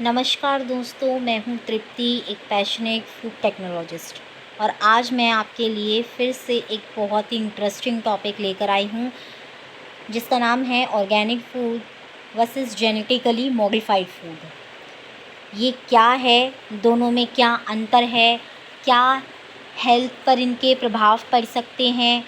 नमस्कार दोस्तों, मैं हूं तृप्ति, एक पैशनेट फूड टेक्नोलॉजिस्ट। और आज मैं आपके लिए फिर से एक बहुत ही इंटरेस्टिंग टॉपिक लेकर आई हूं, जिसका नाम है organic food versus genetically modified food. ये क्या है, दोनों में क्या अंतर है, क्या हेल्थ पर इनके प्रभाव पड़ सकते हैं,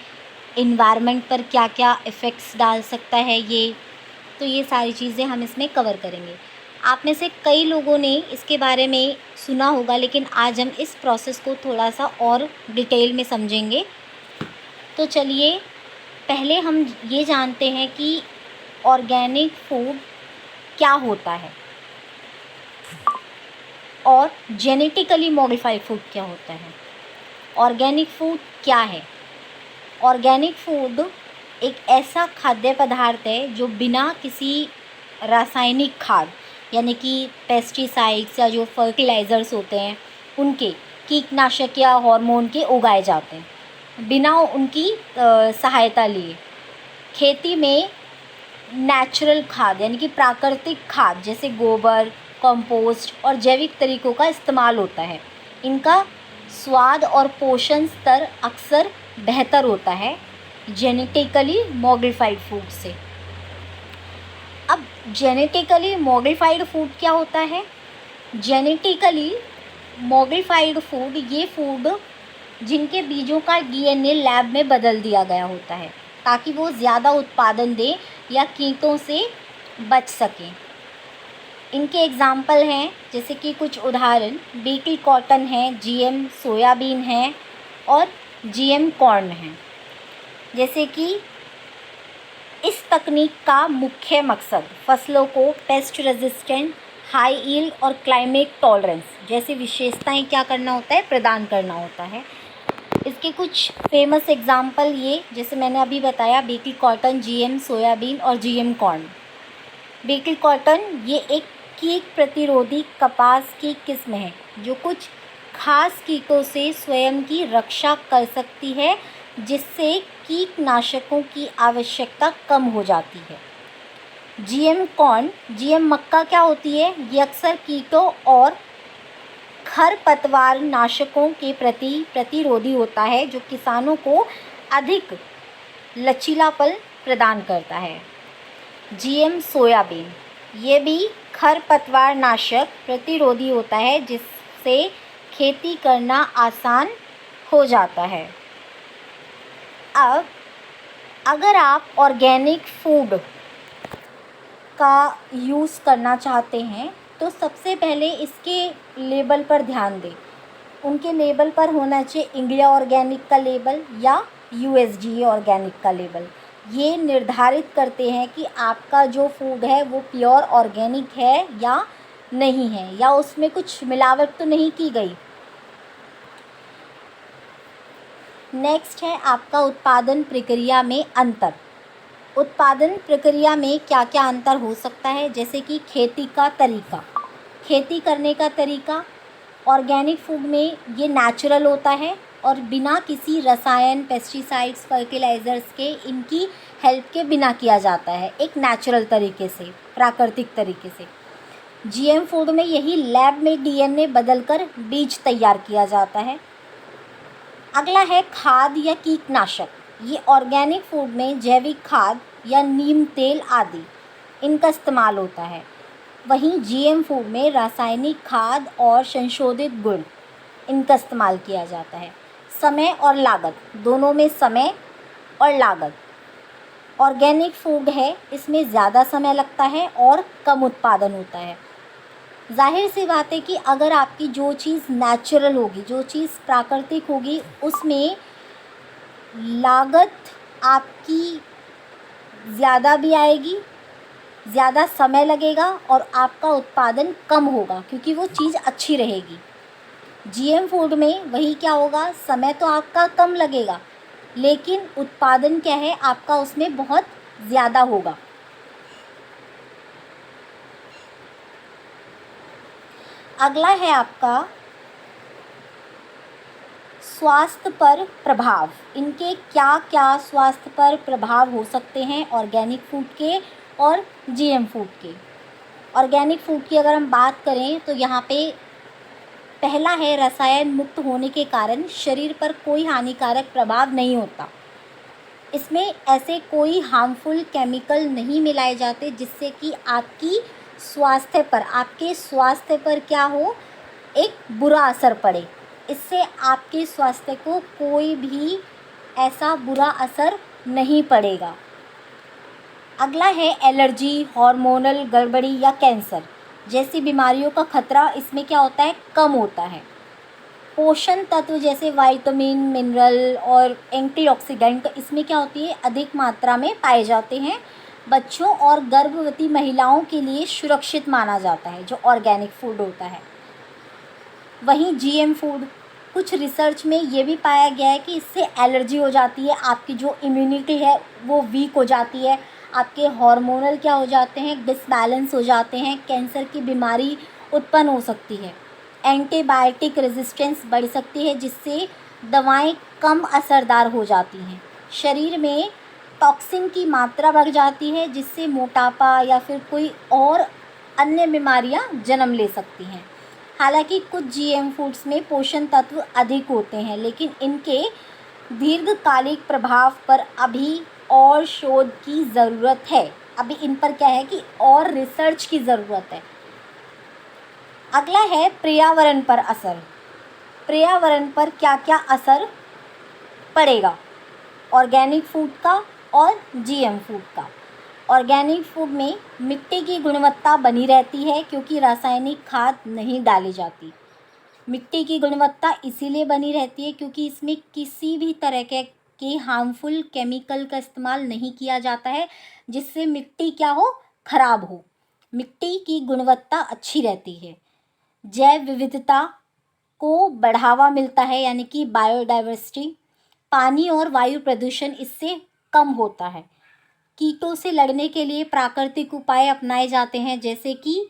इन्वायरमेंट पर क्या क्या इफ़ेक्ट्स डाल सकता है ये सारी चीज़ें हम इसमें कवर करेंगे। आप में से कई लोगों ने इसके बारे में सुना होगा, लेकिन आज हम इस प्रोसेस को थोड़ा सा और डिटेल में समझेंगे। तो चलिए पहले हम ये जानते हैं कि ऑर्गेनिक फूड क्या होता है और जेनेटिकली मॉडिफाइड फूड क्या होता है। ऑर्गेनिक फूड क्या है? ऑर्गेनिक फूड एक ऐसा खाद्य पदार्थ है जो बिना किसी रासायनिक खाद यानी कि पेस्टिसाइड्स या जो फर्टिलाइज़र्स होते हैं उनके, कीटनाशक या हार्मोन के उगाए जाते हैं बिना उनकी सहायता लिए। खेती में नेचुरल खाद यानी कि प्राकृतिक खाद जैसे गोबर, कंपोस्ट और जैविक तरीकों का इस्तेमाल होता है। इनका स्वाद और पोषण स्तर अक्सर बेहतर होता है जेनेटिकली मॉडिफाइड फूड से। अब जेनेटिकली मॉडिफाइड फूड क्या होता है? जेनेटिकली मॉडिफाइड फूड ये फूड जिनके बीजों का डीएनए लैब में बदल दिया गया होता है ताकि वो ज़्यादा उत्पादन दें या कीटों से बच सकें। इनके एग्ज़ाम्पल हैं, जैसे कि कुछ उदाहरण बीटल कॉटन है, जीएम सोयाबीन है और जीएम कॉर्न है। जैसे कि इस तकनीक का मुख्य मकसद फसलों को पेस्ट रेजिस्टेंट, हाई यील्ड और क्लाइमेट टॉलरेंस जैसी विशेषताएं क्या करना होता है, प्रदान करना होता है। इसके कुछ फेमस एग्जाम्पल ये, जैसे मैंने अभी बताया, बीटल कॉटन, जीएम सोयाबीन और जीएम कॉर्न। बीटल कॉटन ये एक कीट प्रतिरोधी कपास की किस्म है जो कुछ खास कीटों से स्वयं की रक्षा कर सकती है, जिससे कीटनाशकों की आवश्यकता कम हो जाती है। जीएम कॉर्न, जीएम मक्का क्या होती है? ये अक्सर कीटों और खरपतवार नाशकों के प्रति प्रतिरोधी होता है, जो किसानों को अधिक लचीलापन प्रदान करता है। जीएम सोयाबीन ये भी खरपतवार नाशक प्रतिरोधी होता है, जिससे खेती करना आसान हो जाता है। अब अगर आप ऑर्गेनिक फूड का यूज़ करना चाहते हैं तो सबसे पहले इसके लेबल पर ध्यान दें। उनके लेबल पर होना चाहिए इंडिया ऑर्गेनिक का लेबल या यूएसडीए ऑर्गेनिक का लेबल। ये निर्धारित करते हैं कि आपका जो फूड है वो प्योर ऑर्गेनिक है या नहीं है, या उसमें कुछ मिलावट तो नहीं की गई। नेक्स्ट है आपका उत्पादन प्रक्रिया में अंतर। उत्पादन प्रक्रिया में क्या क्या अंतर हो सकता है? जैसे कि खेती का तरीका, खेती करने का तरीका। ऑर्गेनिक फूड में ये नेचुरल होता है और बिना किसी रसायन, पेस्टिसाइड्स, फर्टिलाइज़र्स के, इनकी हेल्प के बिना किया जाता है, एक नेचुरल तरीके से, प्राकृतिक तरीके से। जीएम फूड में यही लैब में डीएनए बदलकर बीज तैयार किया जाता है। अगला है खाद या कीटनाशक। ये ऑर्गेनिक फूड में जैविक खाद या नीम तेल आदि इनका इस्तेमाल होता है। वहीं जीएम फूड में रासायनिक खाद और संशोधित गुण इनका इस्तेमाल किया जाता है। समय और लागत, दोनों में समय और लागत। ऑर्गेनिक फूड है, इसमें ज़्यादा समय लगता है और कम उत्पादन होता है। जाहिर सी बात है कि अगर आपकी जो चीज़ नेचुरल होगी, जो चीज़ प्राकृतिक होगी, उसमें लागत आपकी ज़्यादा भी आएगी, ज़्यादा समय लगेगा और आपका उत्पादन कम होगा क्योंकि वो चीज़ अच्छी रहेगी। जीएम फूड में वही क्या होगा, समय तो आपका कम लगेगा लेकिन उत्पादन क्या है आपका, उसमें बहुत ज़्यादा होगा। अगला है आपका स्वास्थ्य पर प्रभाव। इनके क्या क्या स्वास्थ्य पर प्रभाव हो सकते हैं ऑर्गेनिक फूड के और जीएम फूड के? ऑर्गेनिक फूड की अगर हम बात करें तो यहाँ पे पहला है, रसायन मुक्त होने के कारण शरीर पर कोई हानिकारक प्रभाव नहीं होता। इसमें ऐसे कोई हार्मफुल केमिकल नहीं मिलाए जाते जिससे कि आपके स्वास्थ्य पर क्या हो, एक बुरा असर पड़े। इससे आपके स्वास्थ्य को कोई भी ऐसा बुरा असर नहीं पड़ेगा। अगला है एलर्जी, हार्मोनल गड़बड़ी या कैंसर जैसी बीमारियों का खतरा इसमें क्या होता है, कम होता है। पोषण तत्व जैसे विटामिन, मिनरल और एंटीऑक्सीडेंट इसमें क्या होती है, अधिक मात्रा में पाए जाते हैं। बच्चों और गर्भवती महिलाओं के लिए सुरक्षित माना जाता है जो ऑर्गेनिक फूड होता है। वहीं जीएम फूड, कुछ रिसर्च में ये भी पाया गया है कि इससे एलर्जी हो जाती है, आपकी जो इम्यूनिटी है वो वीक हो जाती है, आपके हार्मोनल क्या हो जाते हैं, डिसबैलेंस हो जाते हैं, कैंसर की बीमारी उत्पन्न हो सकती है, एंटीबायोटिक रेजिस्टेंस बढ़ सकती है जिससे दवाएं कम असरदार हो जाती हैं, शरीर में टॉक्सिन की मात्रा बढ़ जाती है जिससे मोटापा या फिर कोई और अन्य बीमारियां जन्म ले सकती हैं। हालांकि कुछ जीएम फूड्स में पोषण तत्व अधिक होते हैं लेकिन इनके दीर्घकालिक प्रभाव पर अभी और शोध की ज़रूरत है। अभी इन पर क्या है कि और रिसर्च की ज़रूरत है। अगला है पर्यावरण पर असर। पर्यावरण पर क्या क्या असर पड़ेगा ऑर्गेनिक फूड का और जीएम फूड का। ऑर्गेनिक फूड में मिट्टी की गुणवत्ता बनी रहती है क्योंकि रासायनिक खाद नहीं डाली जाती। मिट्टी की गुणवत्ता इसीलिए बनी रहती है क्योंकि इसमें किसी भी तरह के हार्मफुल केमिकल का इस्तेमाल नहीं किया जाता है जिससे मिट्टी क्या हो, खराब हो। मिट्टी की गुणवत्ता अच्छी रहती है। जैव विविधता को बढ़ावा मिलता है यानी कि बायोडाइवर्सिटी। पानी और वायु प्रदूषण इससे कम होता है। कीटों से लड़ने के लिए प्राकृतिक उपाय अपनाए जाते हैं जैसे कि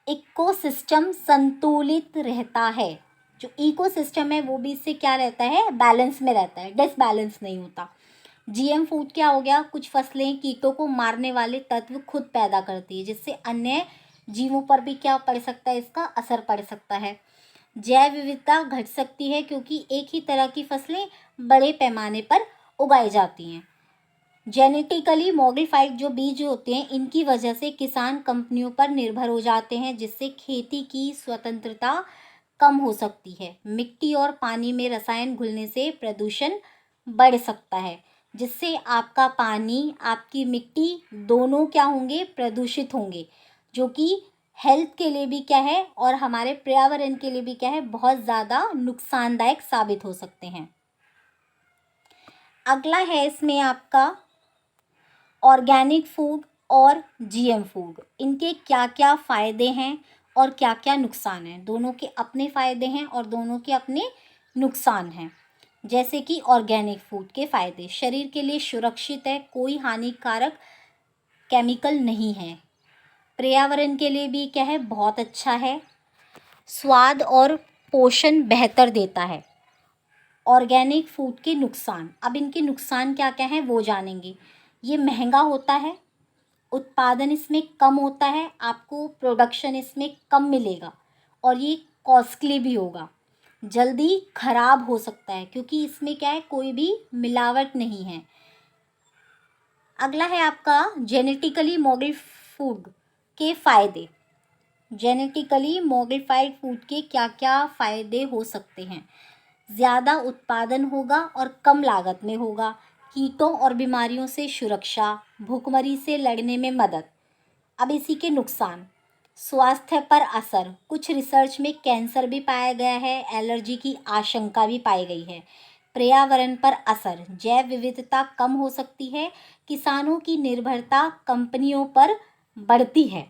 इकोसिस्टम संतुलित रहता है। जो इकोसिस्टम है वो भी इससे क्या रहता है, बैलेंस में रहता है, डिसबैलेंस नहीं होता। जीएम फूड क्या हो गया, कुछ फसलें कीटों को मारने वाले तत्व खुद पैदा करती है जिससे अन्य जीवों पर भी क्या पड़ सकता है, इसका असर पड़ सकता है। जैव विविधता घट सकती है क्योंकि एक ही तरह की फसलें बड़े पैमाने पर उगाई जाती हैं। जेनेटिकली मॉडिफाइड जो बीज होते हैं इनकी वजह से किसान कंपनियों पर निर्भर हो जाते हैं जिससे खेती की स्वतंत्रता कम हो सकती है। मिट्टी और पानी में रसायन घुलने से प्रदूषण बढ़ सकता है जिससे आपका पानी, आपकी मिट्टी दोनों क्या होंगे, प्रदूषित होंगे, जो कि हेल्थ के लिए भी क्या है और हमारे पर्यावरण के लिए भी क्या है, बहुत ज़्यादा नुकसानदायक साबित हो सकते हैं। अगला है इसमें आपका ऑर्गेनिक फूड और जीएम फूड, इनके क्या क्या फ़ायदे हैं और क्या क्या नुकसान हैं। दोनों के अपने फ़ायदे हैं और दोनों के अपने नुकसान हैं। जैसे कि ऑर्गेनिक फूड के फ़ायदे, शरीर के लिए सुरक्षित है, कोई हानिकारक केमिकल नहीं है। पर्यावरण के लिए भी क्या है, बहुत अच्छा है। स्वाद और पोषण बेहतर देता है। ऑर्गेनिक फूड के नुकसान, अब इनके नुकसान क्या क्या हैं वो जानेंगे। ये महंगा होता है, उत्पादन इसमें कम होता है, आपको प्रोडक्शन इसमें कम मिलेगा और ये कॉस्टली भी होगा, जल्दी खराब हो सकता है क्योंकि इसमें क्या है, कोई भी मिलावट नहीं है। अगला है आपका जेनेटिकली मॉडिफाइड फूड के फ़ायदे। जेनेटिकली मॉडिफाइड फूड के क्या क्या फ़ायदे हो सकते हैं। ज़्यादा उत्पादन होगा और कम लागत में होगा। कीटों और बीमारियों से सुरक्षा, भूखमरी से लड़ने में मदद। अब इसी के नुकसान, स्वास्थ्य पर असर, कुछ रिसर्च में कैंसर भी पाया गया है, एलर्जी की आशंका भी पाई गई है। पर्यावरण पर असर, जैव विविधता कम हो सकती है, किसानों की निर्भरता कंपनियों पर बढ़ती है।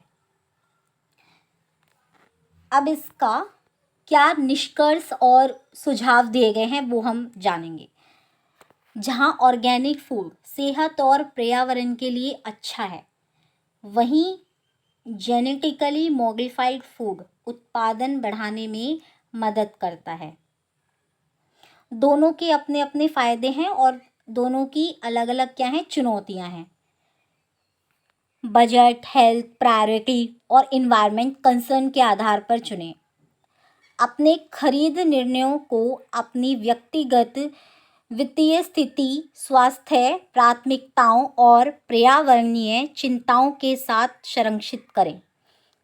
अब इसका क्या निष्कर्ष और सुझाव दिए गए हैं वो हम जानेंगे। जहाँ ऑर्गेनिक फूड सेहत और पर्यावरण के लिए अच्छा है, वहीं जेनेटिकली मॉडिफाइड फूड उत्पादन बढ़ाने में मदद करता है। दोनों के अपने अपने फ़ायदे हैं और दोनों की अलग अलग क्या हैं, चुनौतियां हैं। बजट, हेल्थ, प्रायोरिटी और इन्वायरमेंट कंसर्न के आधार पर चुनें। अपने खरीद निर्णयों को अपनी व्यक्तिगत वित्तीय स्थिति, स्वास्थ्य प्राथमिकताओं और पर्यावरणीय चिंताओं के साथ संरक्षित करें।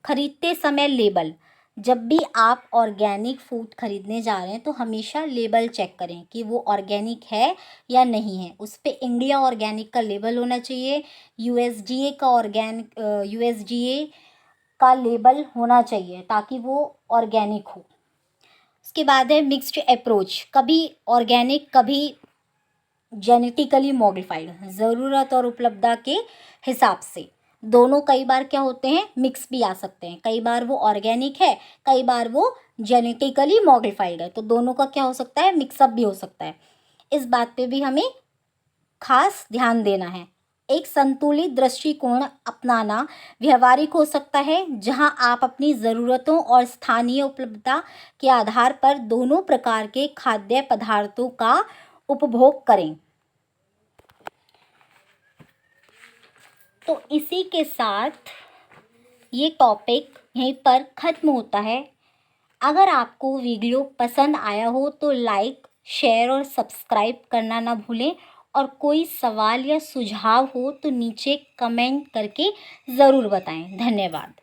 खरीदते समय लेबल। जब भी आप ऑर्गेनिक फूड खरीदने जा रहे हैं तो हमेशा लेबल चेक करें कि वो ऑर्गेनिक है या नहीं है। उस पे इंडिया ऑर्गेनिक का लेबल होना चाहिए, यूएसडीए का लेबल होना चाहिए ताकि वो ऑर्गेनिक हो। उसके बाद है मिक्स्ड अप्रोच। कभी ऑर्गेनिक, कभी जेनेटिकली मॉडिफाइड, ज़रूरत और उपलब्धता के हिसाब से। दोनों कई बार क्या होते हैं, मिक्स भी आ सकते हैं। कई बार वो ऑर्गेनिक है, कई बार वो जेनेटिकली मॉडिफाइड है, तो दोनों का क्या हो सकता है, मिक्सअप भी हो सकता है। इस बात पे भी हमें खास ध्यान देना है। एक संतुलित दृष्टिकोण अपनाना व्यवहारिक हो सकता है, जहां आप अपनी ज़रूरतों और स्थानीय उपलब्धता के आधार पर दोनों प्रकार के खाद्य पदार्थों का उपभोग करें। तो इसी के साथ ये टॉपिक यहीं पर ख़त्म होता है। अगर आपको वीडियो पसंद आया हो तो लाइक, शेयर और सब्सक्राइब करना ना भूलें, और कोई सवाल या सुझाव हो तो नीचे कमेंट करके ज़रूर बताएं। धन्यवाद।